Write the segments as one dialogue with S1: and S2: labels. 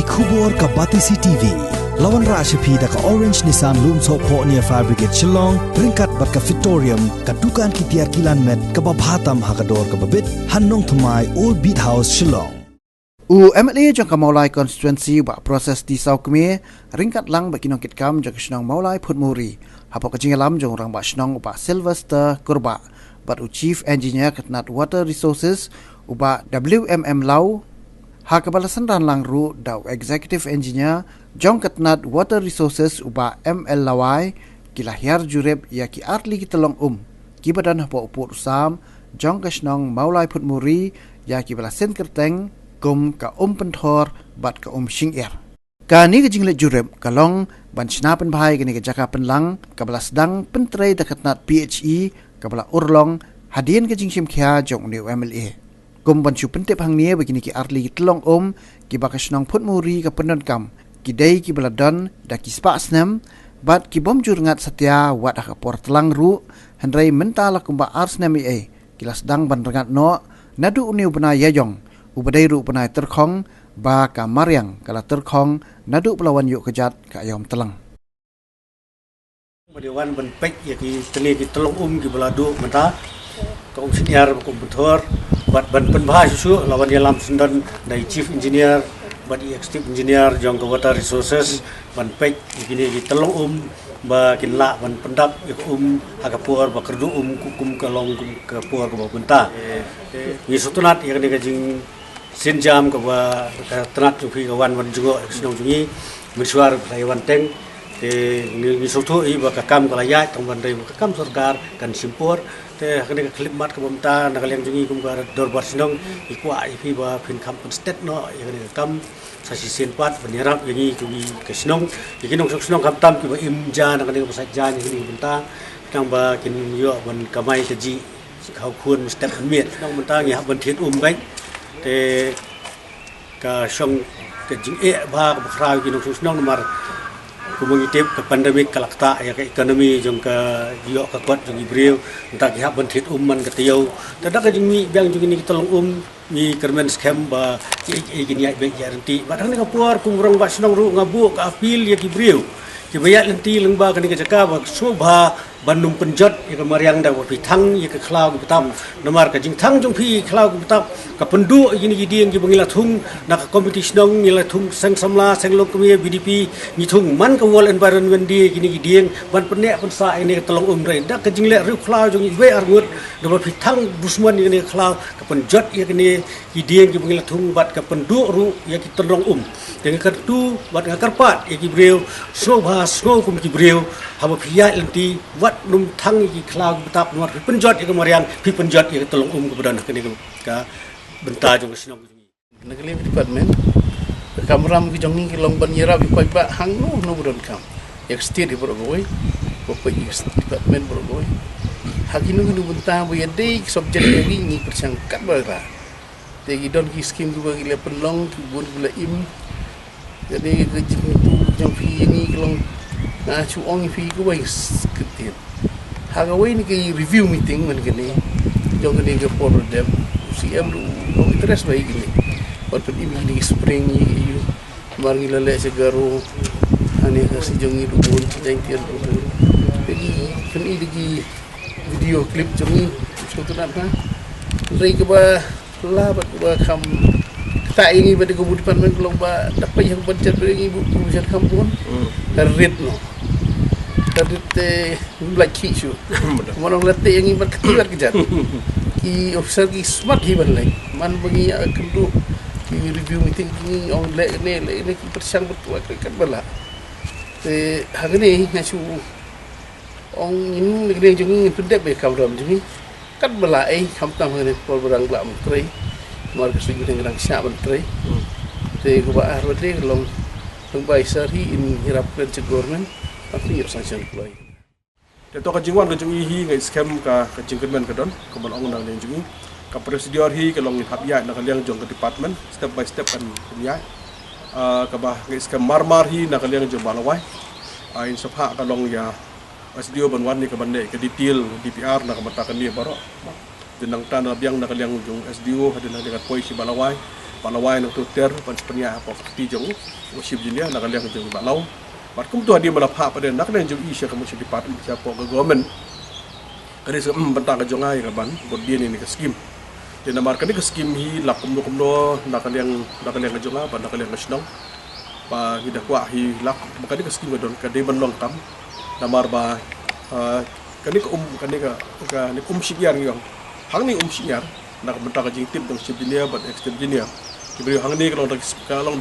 S1: Kubor ka Batisi TV. Lawan Rashapi da ka Orange Nissan Loom So Po near Fabricate Shillong, Ringkat bat ka Victorium, ka Dukan ki Tiar Kilan Met, ka Babhatam Hakador ka Babit, Hannong Thumai Old Beat House Shillong.
S2: MLA jang ka Maulai constituency ba proses di Sau Kme, ringkat lang ba kinong kitkam jang Shnong Maulai Phutmuri, hapo ka jingalam jang orang ba Shnong ba Sylvester Kurba, bat chief engineer katnat water resources uba WMM Lau, ha kabalasan ran lang ru daw executive engineer jong katnat water resources uba ML Lawai, kilahyar jureb ya ki arli kitalong ki badan hapo upur usam jong ka Shnong Maulai Phutmuri ya ki balasen kerteng kum ka penthor bat ka shingir. Ka ni ka jinglet jureb kalong ban sinapen bahai ka ni ka jaka penlang ka balas dang pentrai dakatnat PHE ka bala urlong hadian ka jingsim kya jong ni MLA. Kum ban chu pentep hang ni begini ki arli tlong ki bakasnong Phutmuri ka penon kam ki dei ki bala don da ki spa snam bat ki bom jur ngat satya wat ka por telang ru handrai mentala kumba arsnam kilas dang ban rengat no nadu uniu bana yayong ubadai ru penai terkhong ba ka Mariang kala terkhong nadu pelawan yuk kejat ka ayom telang.
S3: Dewan benpek ya ki teni ki telong ki beladu menta ka senior ko betor bat ban penbah susu lawan ya lam sendan dai chief engineer bat executive engineer jong ka water resources benpek kini ki telong ba kinla ban pendap ya agapur ba kerdu kukum kalong ke puar ko benta ni sutunat ya ni ka jing sinjam ke ba tenat jupi kawan wan juga senong jungi miswar Taiwan teng ni soto i ba kakam kalaya tong bandai kakam sarkar kan simpur te kene klip mat ke bomta nakaliang jungi kum ka dorbar senong ikwa ipi ba pin kampun state no ya kene kam sasi senpat penyerap jungi jungi ke senong ikinong senong kam tam ki ba imja nakane ba sajja ni bomta tang ba kin yo ban kamai keji kau kun state miet nong bomta ngi ban thiet baik te ka song ke jing ba khrau ki no susnong mar ku mengitip ke pandemik kalakta ya ke ekonomi jong ka yo ka kwat jong ibreu tak ya bentit man ke tiau tadak ka jing mi biang jong ni tolong ni kermen scam ba ki gini ai be garanti ba dang ni ka puar ku rong ba snong ru ngabu ka apil ya ki breu ki bayat lenti lengba ka ni ka jaka ba sobha Bandung penjot ya ke Mariang da pi thang ya ke khlau ke betam nomar ka jing thang jong pi khlau ke betam ka pendu gini gidiang ki bangila thung na ka competition dong ngila thung sang samla sang lok kemi BDP ni thung man ka wall environment di gini gidiang ban penek pensa ini tolong rei dak ka jing le ru khlau jong we arngut da pi thang busman ni khlau ka penjot ya kini gidiang ki bangila thung bat ka pendu ru ya ki tolong dengan kartu bat ngakarpat ya ki breu sobha sko kum ki breu haba pia lenti wat num thang ki khlau betap nuar penjot ke Mariang pi penjot ke tolong ke badan ke ka benta jong sinong
S4: negeri department kamram ki jong ni ki long ban yera bi pai ba hang no buron kam ek state ibro goi ko pai department bro goi hakinu nu benta bu yede subject ni persang kat ba te gi don ki scheme du bagi le penlong ki bun bula im jadi ke jong fi ni long na chu ong fi ko bai ketin haga wei ni ke review meeting man gini jong ni ke for them CM lu interest bai gini waktu ini di spring ni mar ngi lele segaro ani ka si jong ni du bun jang tian du jadi kan ini di video clip jong ni so tu nak ha rei ke ba la ba kam tak ini pada kubu department kalau ba dapat yang pencet beri ibu urusan kampung red no tadi black key shoe mana letak yang ibat ketibat kejat ki officer ki smart hi ban lai man bagi kendu ki review meeting ni on le ki persang betul kan bala te hari ni ngasu ong in negeri jung pendek be kawram jung kan bala kam tam ni pol berang lam trei mar ke suju dengan siap menteri te ko ba arwade long bai sari in hirap pen government tapi ya sanction play
S5: te to ka jingwan ka jungi hi ngai scam ka jingkemen ka don ko bal ong nang le jungi ka procedure hi ka long ni hab ya na ka liang jong ka department step by step kan ya ka ba ngai scam marmar hi na ka liang jong balawai in sapha ka long ya asdio ban wan ni ka bande ka detail DPR na ka mata kan ni baro jenang tanah biang nak liang jung SDO hadin dekat polisi balawai palawai nak tuter pennya apa ti jong worship jinia nak liang jong balau bat kum tu dia melapha pada nak liang jong isya kamu department siapa ke government kali se bentang ke jong ai ka ban bod dia ni ke skim dia namar kan ke skim hi lakum do nak liang ke jong apa nak liang ke senong ba hidak wa hi lak makani ke skim don ka de ban long kam namar ba kani ka sigiar ngiang hang ni sigiar nak bentak jing tip dong sibilia bat extensinia kibrio hang ni kalong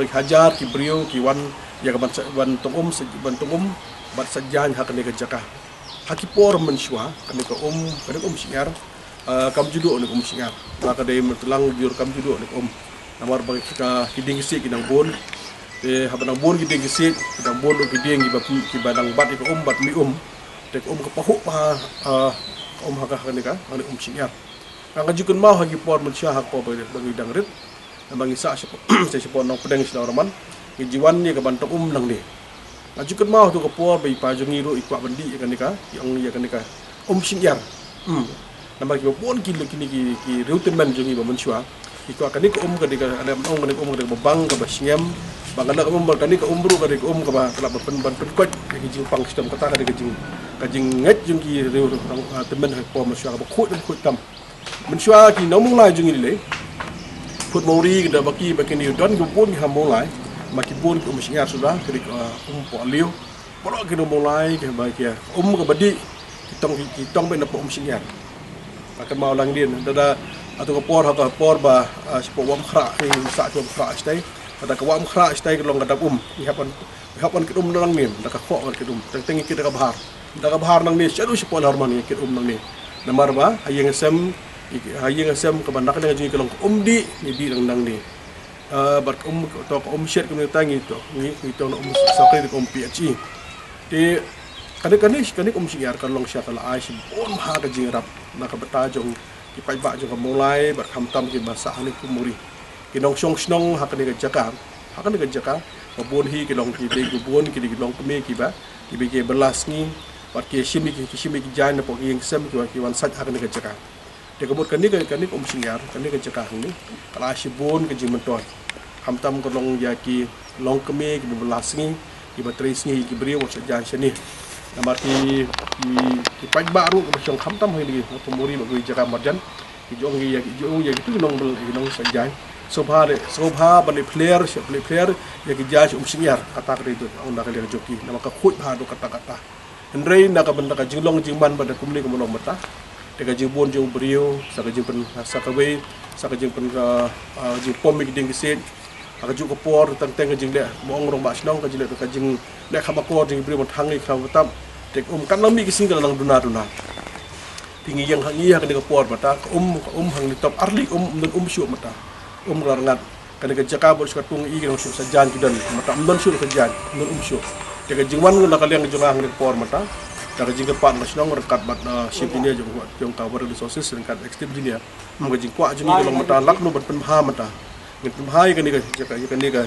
S5: dak hajar kibrio kiwan ya ka ban tongum bat sajan hak ni ka jaka hakipor mensyua kani ka sigiar kam judo ni sigiar maka dai metelang jur kam judo ni namar bagi ka hiding si kinang bon habanang bon hiding si kinang bon hiding ki badang bat ki bat mi tek ke pahu pa haka kani ka ani sigiar ang ajukan mau hagi por manusia hak po bagi dangrit bagi sa siapa nong pedang sila raman jiwan ni ke bantok nang ni ajukan mau tu ke por bagi pajongi ro ikwa bandi kan nika yang ya kan nika sinyar nama ki pon kini ki reutemen jongi ba manusia ikwa kan nika kan nika ada kan nika babang ke basyam bang anak bal kan nika bru kan nika ke ba kelap ban kwat ki jingpang sistem kata kan nika jing nget jongi reu temen hak po manusia ba khut tam mensyua ki nomong lai jungi le put mori da baki ni don go pun ha mong lai maki pun ko msingar sudah kiri po liu poro ki nomong lai ke ba ki ke badi kitong ben po msingar maka mau lang din da atau ko por ba sipo wam khra ki sa ko khra stai ada ko wam khra stai ko long kadap hapan ki nang ni da ka kho ki teng ki da ka bahar nang ni sedu sipo harmoni ki nang ni namar ba hayeng sem ke bandak dengan jingi kelong di ni di nang ni bat to share kami tangi to ni to no sakri di PHE di kani siar kalong sya kala ai sim on ha ka jing rap nak beta jong ki pai ba jong mulai bar khamtam ki basa ani kumuri kinong snong ha kani ka jaka babon hi kilong ki de gubon ki kilong kme ki ba ki be belas ni bat ki shimi ki jan po ki sem ki wan sat ha kani ka jaka dia kebut kani sinyar kani ke cekah ni kala sibun ke jimenton hamtam ko long yaki long keme ki belas ni ki batris ni ki brio mo saja sini namar ki pai baru ke song hamtam hi pemuri bagi jaka marjan ki jong yaki tu long saja sobha bani player yaki jas sinyar kata ke itu on nak lihat joki nama ka khut ha do kata henrei nak benda ka jinglong jingman pada kumni ko long mata tega jibon jong brio saka jimpen sakawe saka jimpen jipom mi ding gisit aka ju ko por tang jing le mong rong ba snong ka jile ka jing le khama ko jing brio thang ni kham tam tek kan nami ki singal lang duna tingi yang hangi ka ni ko por mata hang ni top arli nun syu mata rangat kan ka jaka bo skatung i ki syu sajan ki dan mata nun syu ka jan nun syu tega jingwan na ka leng jong hang ni por mata daga jingga pat nasional rekat bat ship ini jong tower resources rekat extip jinia mga jing kwa juni long mata lakno bat penha mata ngin penha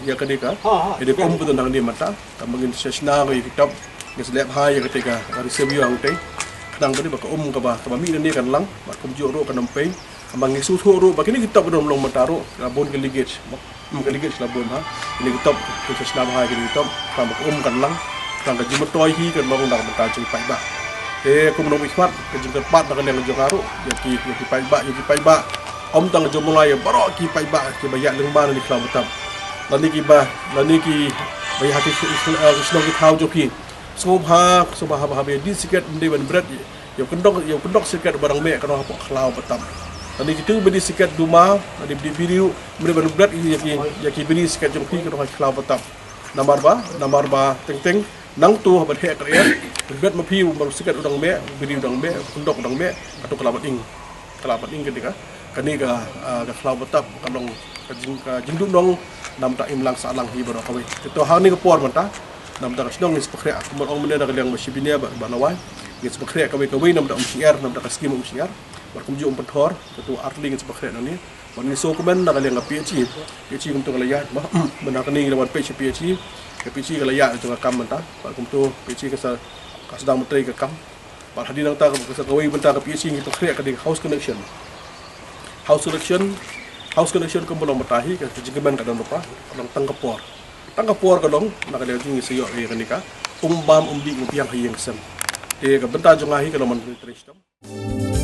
S5: ya kanika ede ko umbu nang ni mata kamangin sesna ko ikitap nges lep ha ya ketika dari sebiu ang te kadang tadi baka ka ba mi ni kan lang bat kum jo ro kan ampe kamangin su tho ro bakini kitap dom long mata ro labon ke ligage labon ha ini kitap ke sesna ha ke kitap kam kan lang tang jim toy hi kan long dang ta chung pai ba kum nom ikhmat ke jing pat nak leng jong aru yaki pai ba om tang jom mulai baro ki pai ba ki bayak leng ban ni klau betam lani ki bai hati isno ki thau joki sobha ha be di sikat ndi ban berat yo kendok sikat barang me kan ha klau betam lani ki tu bedi sikat duma lani di biriu ban berat yaki bedi sikat jong pi kan ha klau betam namar ba teng nang tu habat he krian bet ma piu mar sikat udang me biri udang me undok udang me atau kelabat ing ketika kani ka kelabat tap kalong jingdung dong nam ta imlang salang hi baro kawe to hang ni ko por manta nam ta snong ni spekre akmal ong mena dagang masibine ba lawai ni spekre kawe nam ta siar nam ta skim siar bar kum ju penthor to arling spekre ni wan ni so kumen dagang PHE untuk layat menakani lawan PHE PHE kalau ya itu kam mentah, pak kumtu PHE kesal sedang menteri ke kam, pak hadir nang tak kesal kawai mentah ke PHE itu kerja ke house connection, house connection ko belum matahi ka jingman ka don lupa long tangkapor ka long nakaliw jing sayo ay kanika umbam umbi umpiang hiyeng sem te ka benta jong ahi ka long man